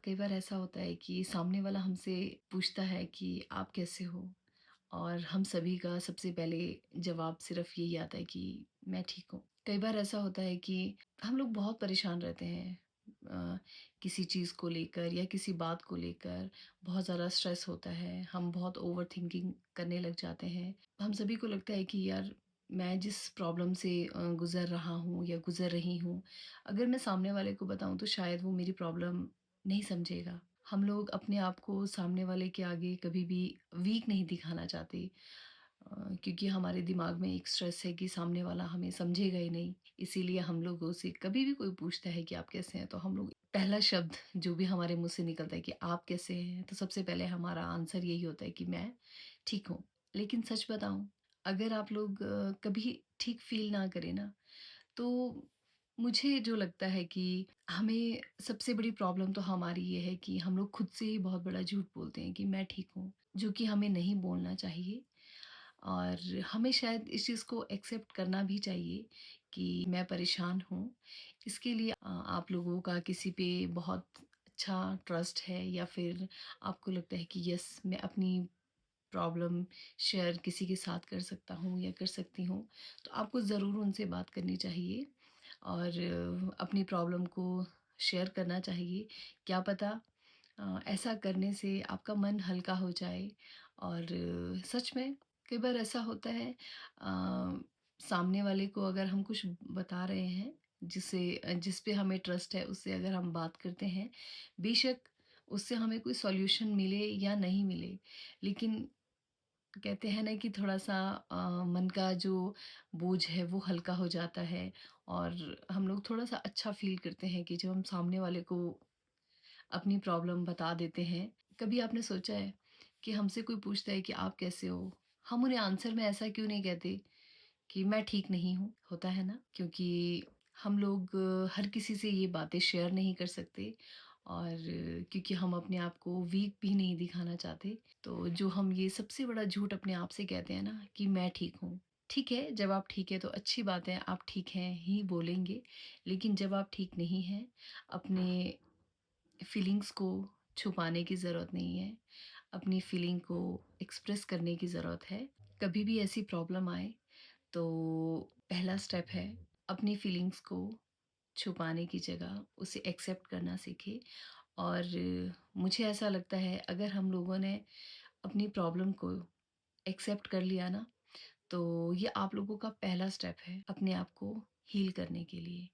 कई बार ऐसा होता है कि सामने वाला हमसे पूछता है कि आप कैसे हो? और हम सभी का सबसे पहले जवाब सिर्फ़ यही आता है कि मैं ठीक हूँ। कई बार ऐसा होता है कि हम लोग बहुत परेशान रहते हैं अ, किसी चीज़ को लेकर या किसी बात को लेकर बहुत ज़्यादा स्ट्रेस होता है, हम बहुत ओवरथिंकिंग करने लग जाते हैं। हम सभी को लगता है कि यार मैं जिस प्रॉब्लम से गुज़र रहा हूँ या गुज़र रही हूँ, अगर मैं सामने वाले को बताऊँ तो शायद वो मेरी प्रॉब्लम नहीं समझेगा। हम लोग अपने आप को सामने वाले के आगे कभी भी वीक नहीं दिखाना चाहते क्योंकि हमारे दिमाग में एक स्ट्रेस है कि सामने वाला हमें समझेगा ही नहीं। इसीलिए हम लोगों से कभी भी कोई पूछता है कि आप कैसे हैं? तो हम लोग पहला शब्द जो भी हमारे मुँह से निकलता है कि आप कैसे हैं? तो सबसे पहले हमारा आंसर यही होता है कि मैं ठीक हूँ। लेकिन सच बताऊँ, अगर आप लोग कभी ठीक फ़ील ना करें ना, तो मुझे जो लगता है कि हमें सबसे बड़ी प्रॉब्लम तो हमारी ये है कि हम लोग खुद से ही बहुत बड़ा झूठ बोलते हैं कि मैं ठीक हूँ, जो कि हमें नहीं बोलना चाहिए। और हमें शायद इस चीज़ को एक्सेप्ट करना भी चाहिए कि मैं परेशान हूँ। इसके लिए आप लोगों का किसी पे बहुत अच्छा ट्रस्ट है या फिर आपको लगता है कि यस मैं अपनी प्रॉब्लम शेयर किसी के साथ कर सकता हूँ या कर सकती हूँ, तो आपको ज़रूर उनसे बात करनी चाहिए और अपनी प्रॉब्लम को शेयर करना चाहिए। क्या पता ऐसा करने से आपका मन हल्का हो जाए और सच में कई बार ऐसा होता है सामने वाले को अगर हम कुछ बता रहे हैं जिस पे हमें ट्रस्ट है उससे अगर हम बात करते हैं, बेशक उससे हमें कोई सॉल्यूशन मिले या नहीं मिले, लेकिन कहते हैं ना कि थोड़ा-सा मन का जो बोझ है वो हल्का हो जाता है और हम लोग थोड़ा-सा अच्छा फ़ील करते हैं कि जब हम सामने वाले को अपनी प्रॉब्लम बता देते हैं। कभी आपने सोचा है कि हमसे कोई पूछता है कि आप कैसे हो? हम उन्हें आंसर में ऐसा क्यों नहीं कहते कि मैं ठीक नहीं हूँ? होता है ना? क्योंकि हम लोग हर किसी से ये बातें शेयर नहीं कर सकते और क्योंकि हम अपने आप को वीक भी नहीं दिखाना चाहते। तो जो हम ये सबसे बड़ा झूठ अपने आप से कहते हैं ना कि मैं ठीक हूँ। ठीक है, जब आप ठीक है तो अच्छी बात है, आप ठीक हैं ही बोलेंगे। लेकिन जब आप ठीक नहीं हैं, अपने फीलिंग्स को छुपाने की ज़रूरत नहीं है। अपनी फीलिंग को एक्सप्रेस करने की ज़रूरत है। कभी भी ऐसी प्रॉब्लम आए तो पहला स्टेप है अपनी फीलिंग्स को छुपाने की जगह उसे एक्सेप्ट करना सीखें और मुझे ऐसा लगता है अगर हम लोगों ने अपनी प्रॉब्लम को एक्सेप्ट कर लिया ना, तो ये आप लोगों का पहला स्टेप है अपने आप को हील करने के लिए।